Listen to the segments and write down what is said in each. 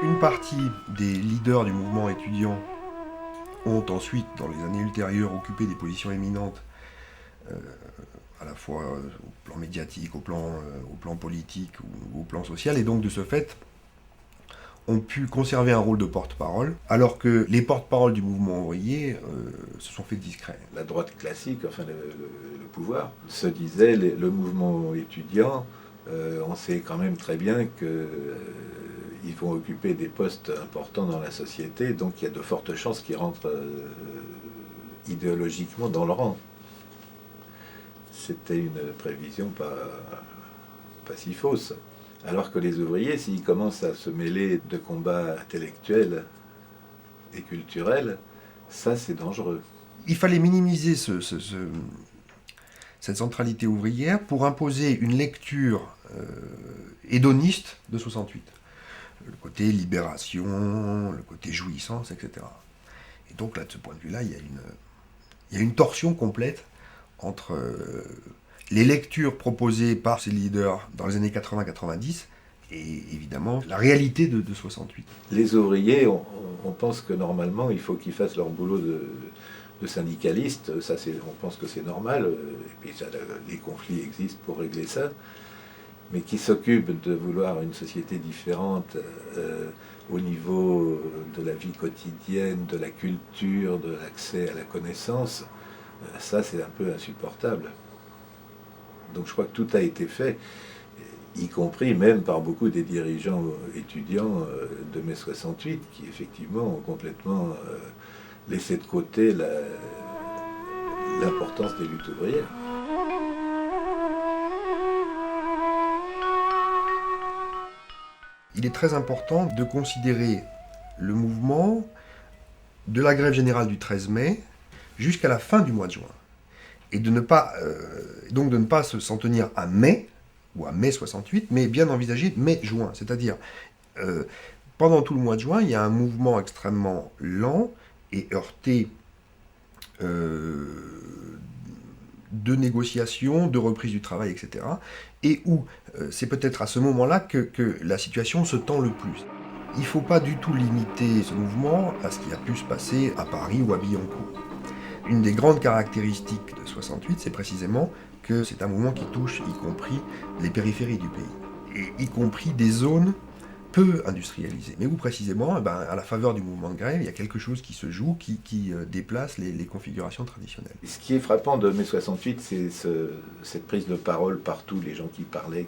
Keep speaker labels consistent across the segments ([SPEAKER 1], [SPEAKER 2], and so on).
[SPEAKER 1] Une partie des leaders du mouvement étudiant ont ensuite, dans les années ultérieures, occupé des positions éminentes, à la fois au plan médiatique, au plan politique ou au plan social, et donc de ce fait, ont pu conserver un rôle de porte-parole, alors que les porte-paroles du mouvement ouvrier se sont fait discrets.
[SPEAKER 2] La droite classique, enfin le pouvoir, se disait le mouvement étudiant, on sait quand même très bien que ils vont occuper des postes importants dans la société, donc il y a de fortes chances qu'ils rentrent idéologiquement dans le rang. C'était une prévision pas si fausse. Alors que les ouvriers, s'ils commencent à se mêler de combats intellectuels et culturels, ça c'est dangereux.
[SPEAKER 1] Il fallait minimiser cette centralité ouvrière pour imposer une lecture hédoniste de 68. Le côté libération, le côté jouissance, etc. Et donc là, de ce point de vue-là, il y a une torsion complète entre les lectures proposées par ces leaders dans les années 80-90 et évidemment la réalité de 68.
[SPEAKER 2] Les ouvriers, on pense que normalement, il faut qu'ils fassent leur boulot de syndicalistes. Ça, on pense que c'est normal. Et puis ça, les conflits existent pour régler ça. Mais qui s'occupent de vouloir une société différente au niveau de la vie quotidienne, de la culture, de l'accès à la connaissance, ça c'est un peu insupportable. Donc je crois que tout a été fait, y compris même par beaucoup des dirigeants étudiants de mai 68, qui effectivement ont complètement laissé de côté l'importance des luttes ouvrières.
[SPEAKER 1] Il est très important de considérer le mouvement de la grève générale du 13 mai jusqu'à la fin du mois de juin. Et de ne pas, donc de ne pas s'en tenir à mai, ou à mai 68, mais bien envisager mai-juin. C'est-à-dire, pendant tout le mois de juin, il y a un mouvement extrêmement lent et heurté de négociations, de reprise du travail, etc. Et où c'est peut-être à ce moment-là que la situation se tend le plus. Il ne faut pas du tout limiter ce mouvement à ce qui a pu se passer à Paris ou à Billancourt. Une des grandes caractéristiques de 68, c'est précisément que c'est un mouvement qui touche y compris les périphéries du pays, et y compris des zones peu industrialisées, mais où précisément, à la faveur du mouvement de grève, il y a quelque chose qui se joue, qui déplace les configurations traditionnelles.
[SPEAKER 2] Ce qui est frappant de mai 68, c'est cette prise de parole partout, les gens qui parlaient.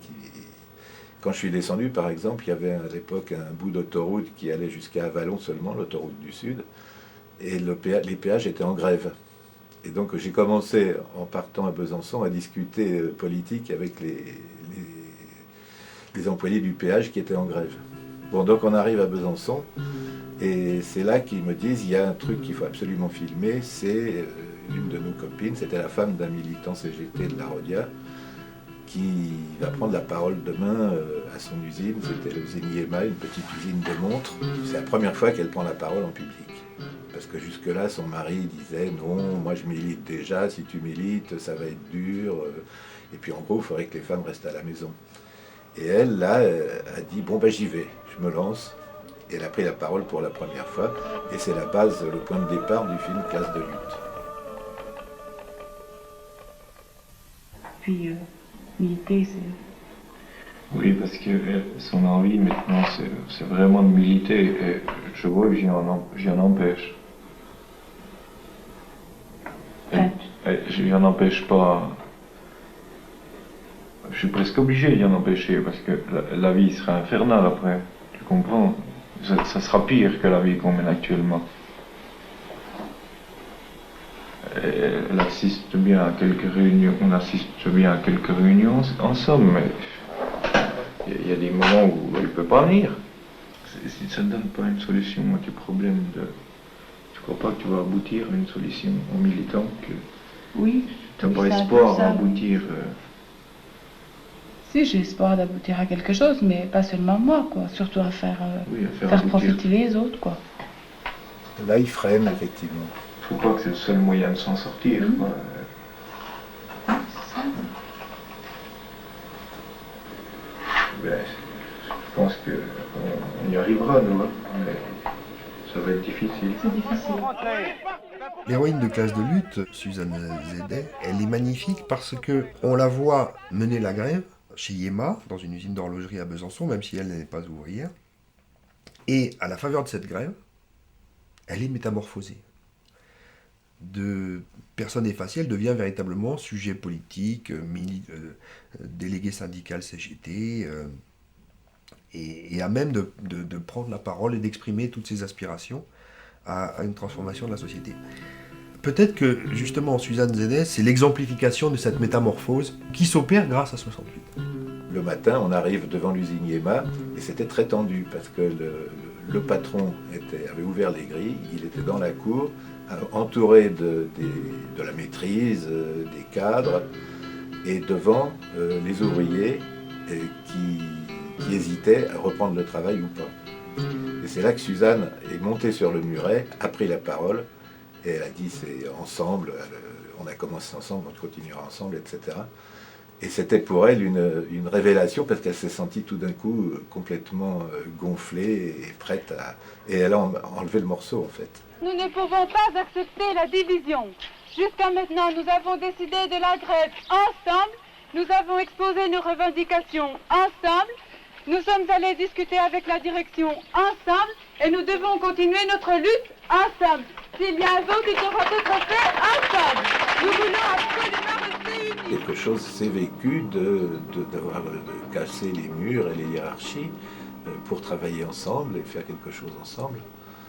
[SPEAKER 2] Quand je suis descendu, par exemple, il y avait à l'époque un bout d'autoroute qui allait jusqu'à Avallon seulement, l'autoroute du Sud, et les péages étaient en grève. Et donc j'ai commencé, en partant à Besançon, à discuter politique avec les employés du péage qui étaient en grève. Bon, donc on arrive à Besançon, et c'est là qu'ils me disent, il y a un truc qu'il faut absolument filmer, c'est une de nos copines, c'était la femme d'un militant CGT de la Rodia, qui va prendre la parole demain à son usine, c'était l'usine Yema, une petite usine de montres. C'est la première fois qu'elle prend la parole en public. Parce que jusque-là, son mari disait « Non, moi je milite déjà, si tu milites, ça va être dur. » Et puis en gros, il faudrait que les femmes restent à la maison. Et elle, là, a dit « Bon, ben j'y vais, je me lance. » Et elle a pris la parole pour la première fois. Et c'est la base, le point de départ du film Classe de lutte.
[SPEAKER 3] Puis, militer, c'est...
[SPEAKER 4] Oui, parce que son envie maintenant, c'est vraiment de militer. Et je vois que j'y en empêche. Je n'en empêche pas. Je suis presque obligé d'y en empêcher parce que la vie sera infernale après. Tu comprends? Ça sera pire que la vie qu'on mène actuellement. Elle assiste bien à quelques réunions, on assiste bien à quelques réunions en somme, mais il y a des moments où elle ne peut pas venir. Si ça ne donne pas une solution à tes problèmes tu crois pas que tu vas aboutir à une solution en militant que
[SPEAKER 3] Oui.
[SPEAKER 4] tu n'as pas espoir d'aboutir.
[SPEAKER 3] Si, j'ai espoir d'aboutir à quelque chose, mais pas seulement moi, quoi. Surtout à faire profiter les autres, quoi.
[SPEAKER 2] Là, il freine, effectivement.
[SPEAKER 4] Je crois que c'est le seul moyen de s'en sortir. Quoi.
[SPEAKER 3] C'est ça.
[SPEAKER 4] Ben, je pense qu'on y arrivera, nous, hein. Mais ça va être difficile.
[SPEAKER 3] C'est difficile.
[SPEAKER 1] L'héroïne de Classe de lutte, Suzanne Zedek, elle est magnifique parce que on la voit mener la grève chez Yema, dans une usine d'horlogerie à Besançon, même si elle n'est pas ouvrière. Et à la faveur de cette grève, elle est métamorphosée. De personne effacée, elle devient véritablement sujet politique, délégué syndical CGT, et à même de prendre la parole et d'exprimer toutes ses aspirations à une transformation de la société. Peut-être que justement Suzanne Zedek, c'est l'exemplification de cette métamorphose qui s'opère grâce à 68.
[SPEAKER 2] Le matin, on arrive devant l'usine Yema et c'était très tendu parce que le patron avait ouvert les grilles, il était dans la cour, entouré de la maîtrise, des cadres, et devant les ouvriers qui hésitaient à reprendre le travail ou pas. Et c'est là que Suzanne est montée sur le muret, a pris la parole, et elle a dit c'est ensemble, on a commencé ensemble, on continuera ensemble, etc. Et c'était pour elle une révélation parce qu'elle s'est sentie tout d'un coup complètement gonflée et prête à... Et elle a enlevé le morceau en fait.
[SPEAKER 5] Nous ne pouvons pas accepter la division. Jusqu'à maintenant, nous avons décidé de la grève ensemble. Nous avons exposé nos revendications ensemble. Nous sommes allés discuter avec la direction ensemble et nous devons continuer notre lutte ensemble. S'il y a un vote, il devra être fait ensemble. Nous voulons absolument rester unis.
[SPEAKER 2] Quelque chose s'est vécu d'avoir cassé les murs et les hiérarchies pour travailler ensemble et faire quelque chose ensemble.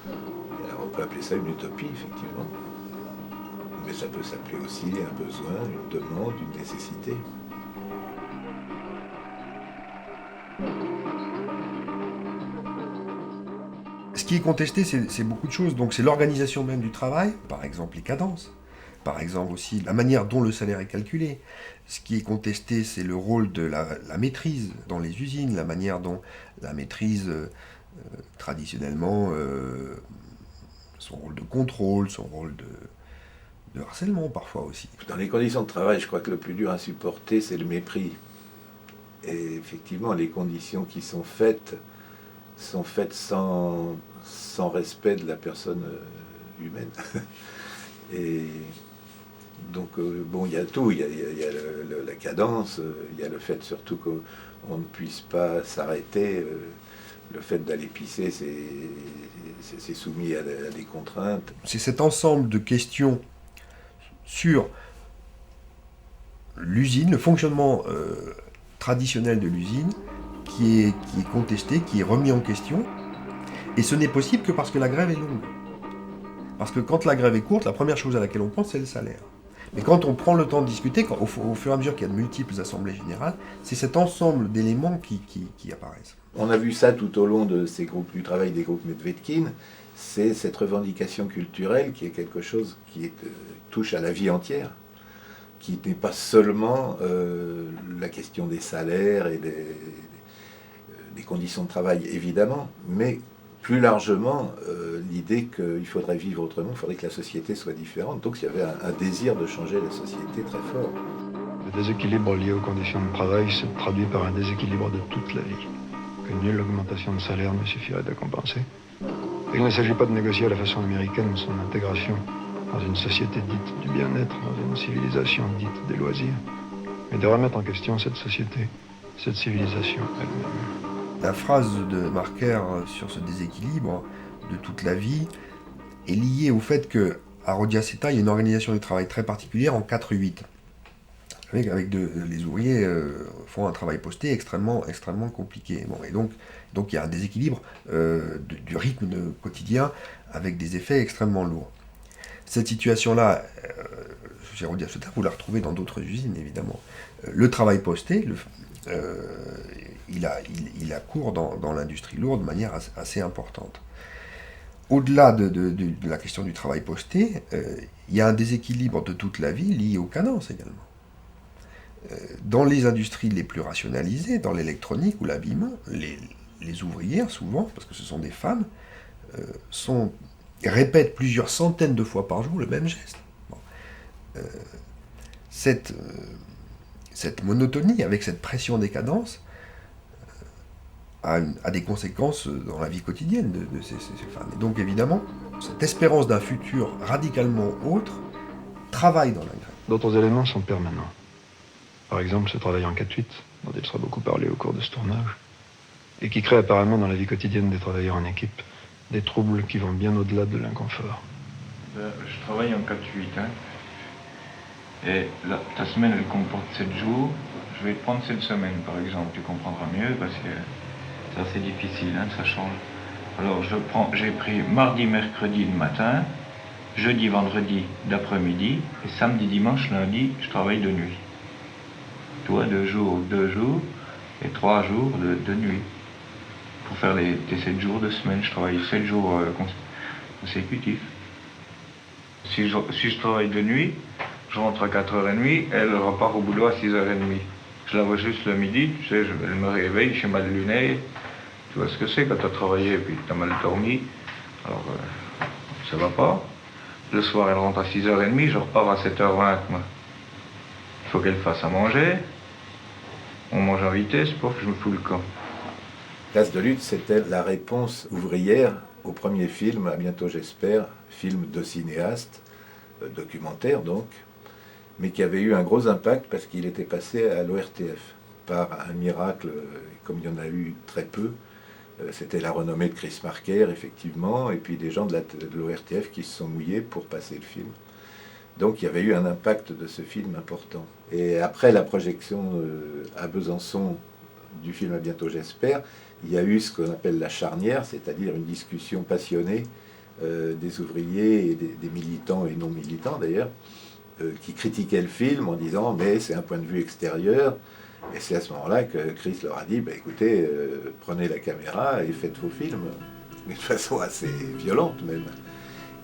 [SPEAKER 2] Alors on peut appeler ça une utopie, effectivement. Mais ça peut s'appeler aussi un besoin, une demande, une nécessité.
[SPEAKER 1] Ce qui est contesté, c'est beaucoup de choses. Donc c'est l'organisation même du travail, par exemple les cadences, par exemple aussi la manière dont le salaire est calculé. Ce qui est contesté, c'est le rôle de la maîtrise dans les usines, la manière dont la maîtrise, traditionnellement, son rôle de contrôle, son rôle de harcèlement parfois aussi.
[SPEAKER 2] Dans les conditions de travail, je crois que le plus dur à supporter, c'est le mépris. Et effectivement, les conditions qui sont faites sans respect de la personne humaine. Et donc, bon, il y a tout. Il y a la cadence, il y a le fait surtout qu'on ne puisse pas s'arrêter. Le fait d'aller pisser, c'est soumis à des contraintes.
[SPEAKER 1] C'est cet ensemble de questions sur l'usine, le fonctionnement traditionnel de l'usine, qui est contesté, qui est remis en question. Et ce n'est possible que parce que la grève est longue. Parce que quand la grève est courte, la première chose à laquelle on pense, c'est le salaire. Mais quand on prend le temps de discuter, au fur et à mesure qu'il y a de multiples assemblées générales, c'est cet ensemble d'éléments qui apparaissent.
[SPEAKER 2] On a vu ça tout au long de ces groupes, du travail des groupes Medvedkin. C'est cette revendication culturelle qui est quelque chose qui touche à la vie entière, qui n'est pas seulement la question des salaires et des conditions de travail, évidemment, mais plus largement l'idée qu'il faudrait vivre autrement, il faudrait que la société soit différente. Donc il y avait un désir de changer la société très fort.
[SPEAKER 6] Le déséquilibre lié aux conditions de travail se traduit par un déséquilibre de toute la vie, que nulle augmentation de salaire ne suffirait à compenser. Et il ne s'agit pas de négocier à la façon américaine son intégration dans une société dite du bien-être, dans une civilisation dite des loisirs, mais de remettre en question cette société, cette civilisation elle-même.
[SPEAKER 1] La phrase de Marker sur ce déséquilibre de toute la vie est liée au fait qu'à Rodiaceta, il y a une organisation du travail très particulière en 4-8. Les ouvriers font un travail posté extrêmement compliqué. Bon, et donc il y a un déséquilibre du rythme quotidien avec des effets extrêmement lourds. Cette situation-là, chez Rodiaceta, vous la retrouvez dans d'autres usines, évidemment. Le travail posté, il a cours dans l'industrie lourde de manière assez importante. Au-delà de la question du travail posté, il y a un déséquilibre de toute la vie lié aux cadences également. Dans les industries les plus rationalisées, dans l'électronique ou l'habillement, les ouvrières, souvent, parce que ce sont des femmes, répètent plusieurs centaines de fois par jour le même geste. Bon. Cette monotonie, avec cette pression des cadences, a des conséquences dans la vie quotidienne de ces femmes. Et donc évidemment, cette espérance d'un futur radicalement autre travaille dans la grève.
[SPEAKER 6] D'autres éléments sont permanents. Par exemple, ce travail en 4-8, dont il sera beaucoup parlé au cours de ce tournage, et qui crée apparemment dans la vie quotidienne des travailleurs en équipe des troubles qui vont bien au-delà de l'inconfort.
[SPEAKER 4] Je travaille en 4-8, hein. Et ta semaine, elle comporte 7 jours. Je vais te prendre cette semaine, par exemple, tu comprendras mieux, parce que c'est assez difficile, hein, ça change. Alors, j'ai pris mardi, mercredi le matin, jeudi, vendredi d'après-midi, et samedi, dimanche, lundi, je travaille de nuit. Toi, 2 jours, et 3 jours de nuit. Pour faire les 7 jours de semaine, je travaille 7 jours consécutifs. Si je travaille de nuit, je rentre à 4h30, elle repart au boulot à 6h30. Je la vois juste le midi, tu sais, elle me réveille, j'ai mal au nez. Tu vois ce que c'est quand tu as travaillé et puis tu as mal dormi. Alors, ça va pas. Le soir, elle rentre à 6h30, je repars à 7h20, moi. Il faut qu'elle fasse à manger. On mange en vitesse, pof, je me fous le camp.
[SPEAKER 2] Place de lutte, c'était la réponse ouvrière au premier film, À bientôt j'espère, film de cinéaste, documentaire donc, mais qui avait eu un gros impact parce qu'il était passé à l'ORTF. Par un miracle, comme il y en a eu très peu, c'était la renommée de Chris Marker, effectivement, et puis des gens de l'ORTF qui se sont mouillés pour passer le film. Donc il y avait eu un impact de ce film important. Et après la projection à Besançon du film À bientôt j'espère, il y a eu ce qu'on appelle la charnière, c'est-à-dire une discussion passionnée des ouvriers et des militants et non militants d'ailleurs, qui critiquaient le film en disant « mais c'est un point de vue extérieur ». Et c'est à ce moment-là que Chris leur a dit « écoutez, prenez la caméra et faites vos films », mais de façon assez violente même.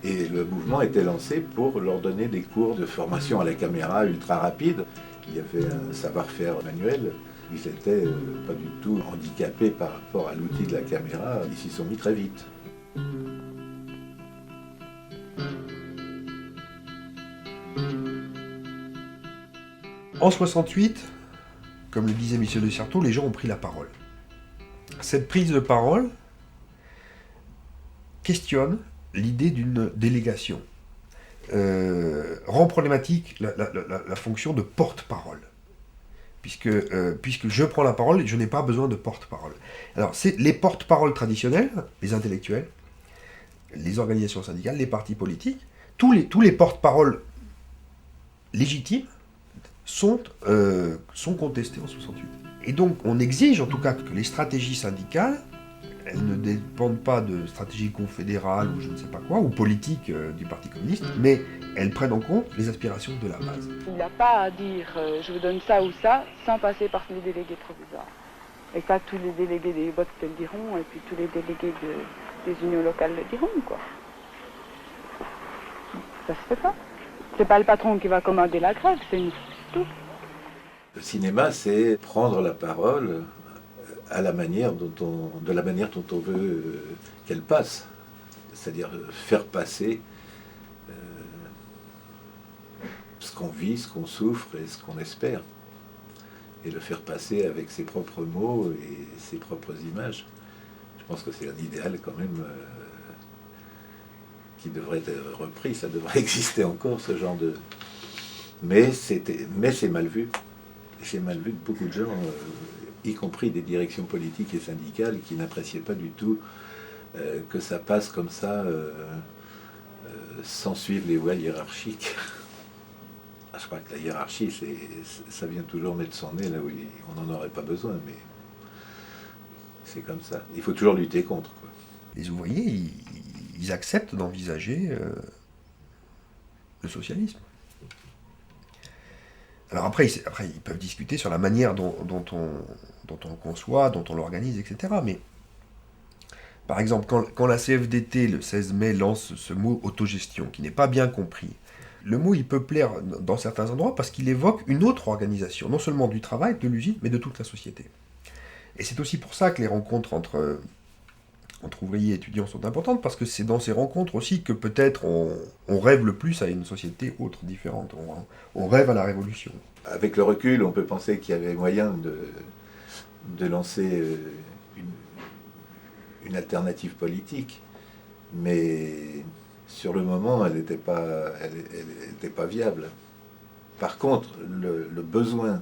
[SPEAKER 2] Et le mouvement était lancé pour leur donner des cours de formation à la caméra ultra rapide. Il y avait un savoir-faire manuel. Ils n'étaient pas du tout handicapés par rapport à l'outil de la caméra. Ils s'y sont mis très vite.
[SPEAKER 1] En 68, comme le disait Michel de Certeau, les gens ont pris la parole. Cette prise de parole questionne l'idée d'une délégation, rend problématique la fonction de porte-parole. Puisque je prends la parole, je n'ai pas besoin de porte-parole. Alors, c'est les porte-paroles traditionnels, les intellectuels, les organisations syndicales, les partis politiques, tous les porte-paroles légitimes sont contestés en 68. Et donc, on exige en tout cas que les stratégies syndicales, elles ne dépendent pas de stratégie confédérale ou je ne sais pas quoi, ou politique du Parti communiste, mais elles prennent en compte les aspirations de la base.
[SPEAKER 5] Il n'a pas à dire je vous donne ça ou ça sans passer par les délégués provisoires. Et ça, tous les délégués des bottes le diront, et puis tous les délégués des unions locales le diront, quoi. Ça se fait pas. C'est pas le patron qui va commander la grève, c'est nous, tout.
[SPEAKER 2] Le cinéma, c'est prendre la parole de la manière dont on veut qu'elle passe. C'est-à-dire faire passer ce qu'on vit, ce qu'on souffre et ce qu'on espère. Et le faire passer avec ses propres mots et ses propres images. Je pense que c'est un idéal quand même qui devrait être repris. Ça devrait exister encore, ce genre de... Mais c'est mal vu. C'est mal vu de beaucoup de gens, y compris des directions politiques et syndicales, qui n'appréciaient pas du tout que ça passe comme ça, sans suivre les voies hiérarchiques. Je crois que la hiérarchie, ça vient toujours mettre son nez là où on n'en aurait pas besoin, mais c'est comme ça. Il faut toujours lutter contre, quoi.
[SPEAKER 1] Les ouvriers, ils acceptent d'envisager le socialisme. Alors après, ils peuvent discuter sur la manière dont on conçoit, dont on l'organise, etc. Mais, par exemple, quand la CFDT, le 16 mai, lance ce mot autogestion, qui n'est pas bien compris, le mot, il peut plaire dans certains endroits parce qu'il évoque une autre organisation, non seulement du travail, de l'usine, mais de toute la société. Et c'est aussi pour ça que les rencontres entre ouvriers et étudiants sont importantes, parce que c'est dans ces rencontres aussi que peut-être on rêve le plus à une société autre, différente. On rêve à la révolution.
[SPEAKER 2] Avec le recul, on peut penser qu'il y avait moyen de lancer une alternative politique, mais sur le moment, elle n'était pas viable. Par contre, le besoin